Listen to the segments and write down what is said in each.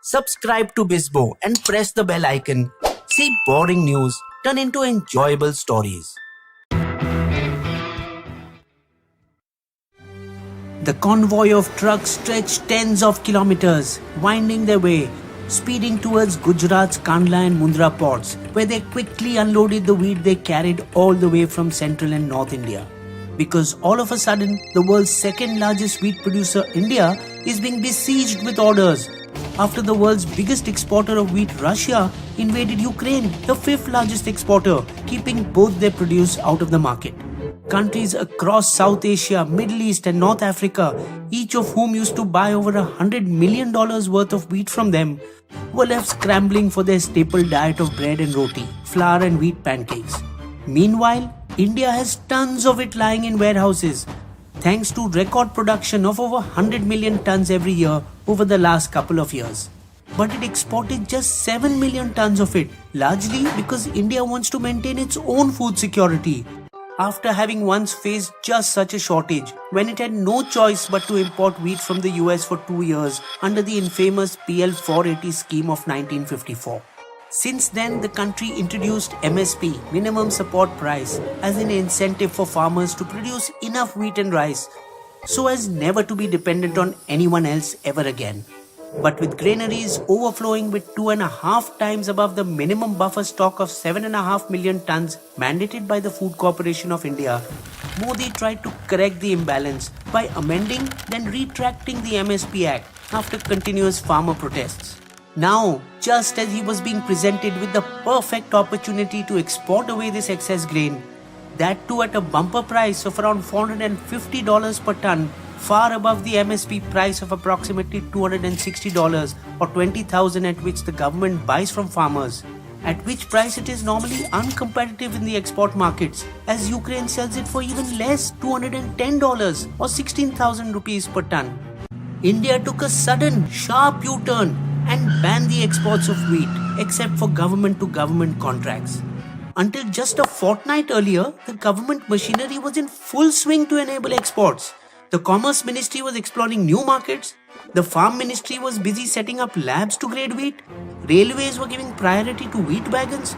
Subscribe to BISBO and press the bell icon. See boring news turn into enjoyable stories. The convoy of trucks stretched tens of kilometers, winding their way, speeding towards Gujarat's Kandla and Mundra ports, where they quickly unloaded the wheat they carried all the way from central and north India. Because all of a sudden, the world's second largest wheat producer, India, is being besieged with orders after the world's biggest exporter of wheat, Russia, invaded Ukraine, the fifth largest exporter, keeping both their produce out of the market. Countries across South Asia, Middle East and North Africa, each of whom used to buy over $100 million worth of wheat from them, were left scrambling for their staple diet of bread and roti, flour and wheat pancakes. Meanwhile, India has tons of it lying in warehouses, thanks to record production of over 100 million tons every year over the last couple of years. But it exported just 7 million tons of it, largely because India wants to maintain its own food security, after having once faced just such a shortage when it had no choice but to import wheat from the US for 2 years under the infamous PL 480 scheme of 1954. Since then, the country introduced MSP, minimum support price, as an incentive for farmers to produce enough wheat and rice so as never to be dependent on anyone else ever again. But with granaries overflowing with 2.5 times above the minimum buffer stock of 7.5 million tons mandated by the Food Corporation of India, Modi tried to correct the imbalance by amending then retracting the MSP Act after continuous farmer protests. Now, just as he was being presented with the perfect opportunity to export away this excess grain, that too at a bumper price of around $450 per ton, far above the MSP price of approximately $260 or $20,000 at which the government buys from farmers, at which price it is normally uncompetitive in the export markets, as Ukraine sells it for even less, $210 or 16,000 rupees per ton. India took a sudden, sharp U-turn and banned the exports of wheat, except for government-to-government contracts. Until just a fortnight earlier, the government machinery was in full swing to enable exports. The Commerce Ministry was exploring new markets, the Farm Ministry was busy setting up labs to grade wheat, railways were giving priority to wheat wagons,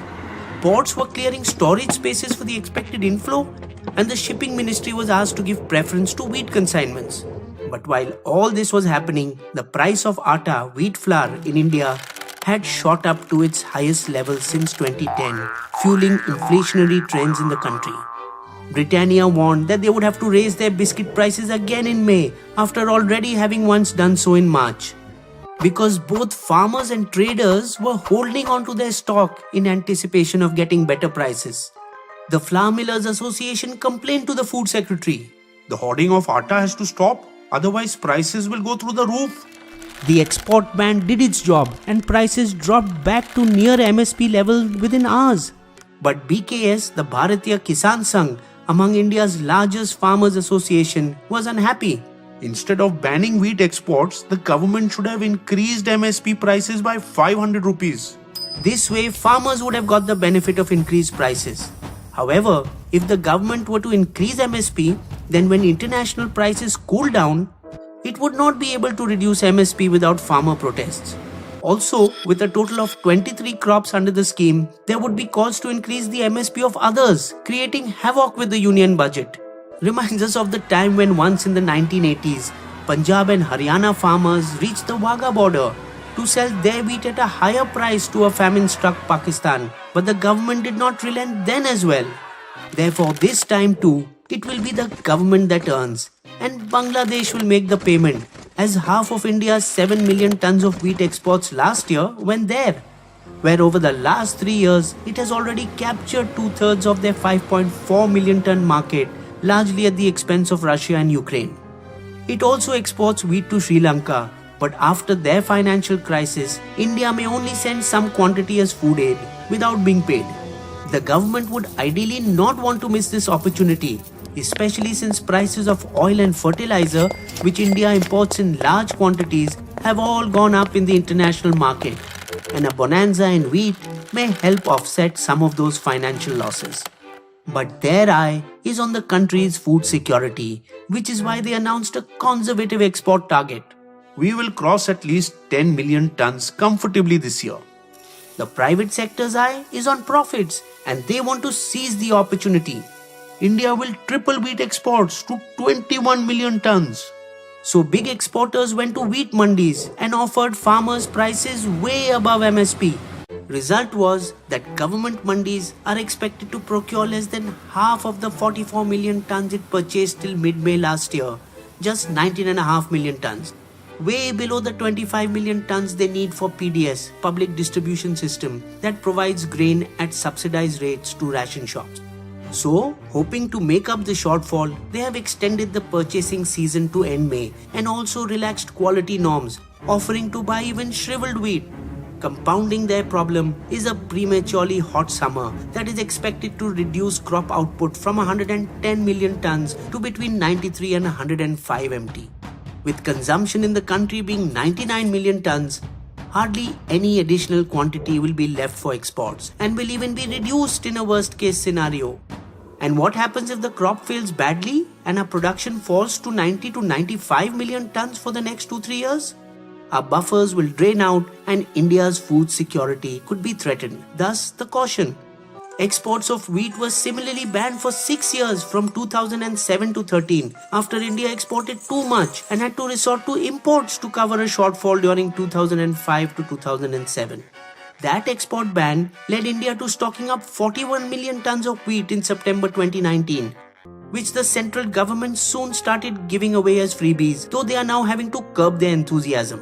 ports were clearing storage spaces for the expected inflow, and the Shipping Ministry was asked to give preference to wheat consignments. But while all this was happening, the price of atta, wheat flour, in India had shot up to its highest level since 2010, fueling inflationary trends in the country. Britannia warned that they would have to raise their biscuit prices again in May, after already having once done so in March, because both farmers and traders were holding on to their stock in anticipation of getting better prices. The Flour Millers Association complained to the Food Secretary. The hoarding of atta has to stop, otherwise prices will go through the roof. The export ban did its job and prices dropped back to near MSP level within hours. But BKS, the Bharatiya Kisan Sangh, among India's largest farmers association, was unhappy. Instead of banning wheat exports, the government should have increased MSP prices by 500 rupees. This way, farmers would have got the benefit of increased prices. However, if the government were to increase MSP, then when international prices cool down, it would not be able to reduce MSP without farmer protests. Also, with a total of 23 crops under the scheme, there would be cause to increase the MSP of others, creating havoc with the union budget. Reminds us of the time when once in the 1980s, Punjab and Haryana farmers reached the Wagah border to sell their wheat at a higher price to a famine-struck Pakistan, but the government did not relent then as well. Therefore, this time too, it will be the government that earns, and Bangladesh will make the payment, as half of India's 7 million tons of wheat exports last year went there, where over the last 3 years, it has already captured 2/3 of their 5.4 million ton market, largely at the expense of Russia and Ukraine. It also exports wheat to Sri Lanka, but after their financial crisis, India may only send some quantity as food aid without being paid. The government would ideally not want to miss this opportunity, especially since prices of oil and fertilizer, which India imports in large quantities, have all gone up in the international market, and a bonanza in wheat may help offset some of those financial losses. But their eye is on the country's food security, which is why they announced a conservative export target. we will cross at least 10 million tons comfortably this year. The private sector's eye is on profits and they want to seize the opportunity. India will triple wheat exports to 21 million tons. So big exporters went to wheat mandis and offered farmers prices way above MSP. Result was that government mandis are expected to procure less than half of the 44 million tons it purchased till mid-May last year, just 19.5 million tons, way below the 25 million tons they need for PDS, public distribution system, that provides grain at subsidized rates to ration shops. So, hoping to make up the shortfall, they have extended the purchasing season to end May and also relaxed quality norms, offering to buy even shriveled wheat. Compounding their problem is a prematurely hot summer that is expected to reduce crop output from 110 million tons to between 93 and 105 MT. With consumption in the country being 99 million tons, hardly any additional quantity will be left for exports and will even be reduced in a worst case scenario. And what happens if the crop fails badly and our production falls to 90 to 95 million tons for the next 2-3 years? Our buffers will drain out and India's food security could be threatened. Thus, the caution. Exports of wheat were similarly banned for 6 years from 2007 to 13 after India exported too much and had to resort to imports to cover a shortfall during 2005 to 2007. That export ban led India to stocking up 41 million tons of wheat in September 2019, which the central government soon started giving away as freebies, though they are now having to curb their enthusiasm.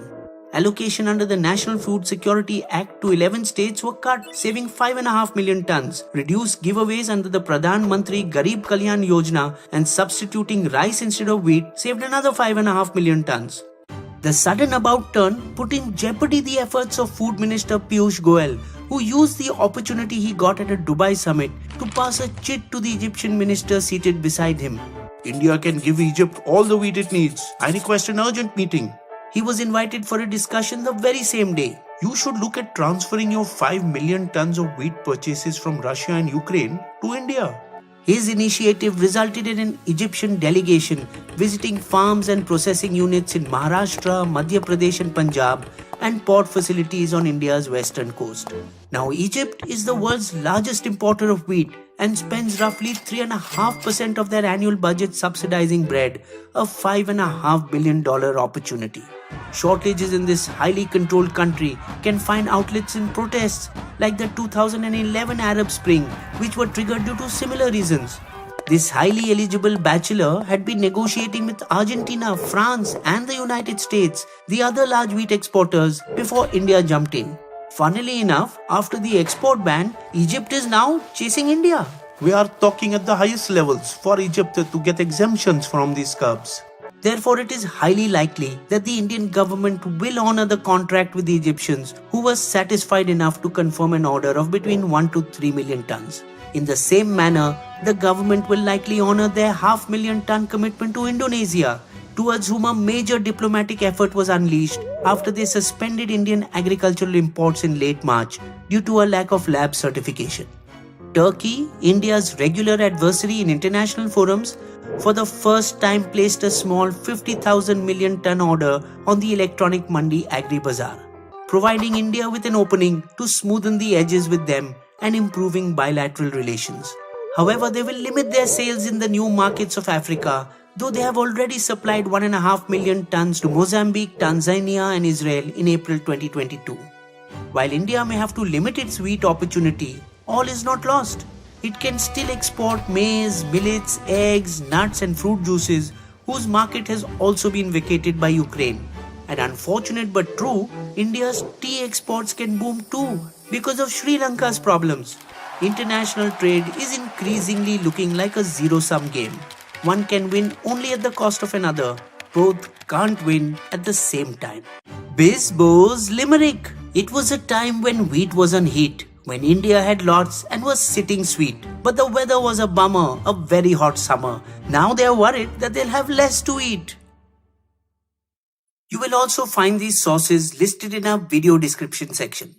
Allocation under the National Food Security Act to 11 states were cut, saving 5.5 million tons. Reduced giveaways under the Pradhan Mantri Garib Kalyan Yojana and substituting rice instead of wheat saved another 5.5 million tons. The sudden about turn put in jeopardy the efforts of Food Minister Piyush Goyal, who used the opportunity he got at a Dubai summit to pass a chit to the Egyptian minister seated beside him. India can give Egypt all the wheat it needs. I request an urgent meeting. He was invited for a discussion the very same day. You should look at transferring your 5 million tons of wheat purchases from Russia and Ukraine to India. His initiative resulted in an Egyptian delegation visiting farms and processing units in Maharashtra, Madhya Pradesh and Punjab and port facilities on India's western coast. Now Egypt is the world's largest importer of wheat and spends roughly 3.5% of their annual budget subsidizing bread, a $5.5 billion opportunity. Shortages in this highly controlled country can find outlets in protests like the 2011 Arab Spring, which were triggered due to similar reasons. This highly eligible bachelor had been negotiating with Argentina, France and the United States, the other large wheat exporters, before India jumped in. Funnily enough, after the export ban, Egypt is now chasing India. We are talking at the highest levels for Egypt to get exemptions from these curbs. Therefore, it is highly likely that the Indian government will honor the contract with the Egyptians, who were satisfied enough to confirm an order of between 1 to 3 million tons. In the same manner, the government will likely honor their 500,000 ton commitment to Indonesia, towards whom a major diplomatic effort was unleashed after they suspended Indian agricultural imports in late March due to a lack of lab certification. Turkey, India's regular adversary in international forums, for the first time placed a small 50,000 million ton order on the electronic mandi agri bazaar, providing India with an opening to smoothen the edges with them and improving bilateral relations. However, they will limit their sales in the new markets of Africa, though they have already supplied 1.5 million tons to Mozambique, Tanzania and Israel in April 2022. While India may have to limit its wheat opportunity, all is not lost. It can still export maize, millets, eggs, nuts and fruit juices, whose market has also been vacated by Ukraine. And unfortunate but true, India's tea exports can boom too because of Sri Lanka's problems. International trade is increasingly looking like a zero-sum game. One can win only at the cost of another. Both can't win at the same time. BISBO's Limerick. It was a time when wheat was on heat, when India had lots and was sitting sweet. But the weather was a bummer, a very hot summer. Now they are worried that they'll have less to eat. You will also find these sources listed in our video description section.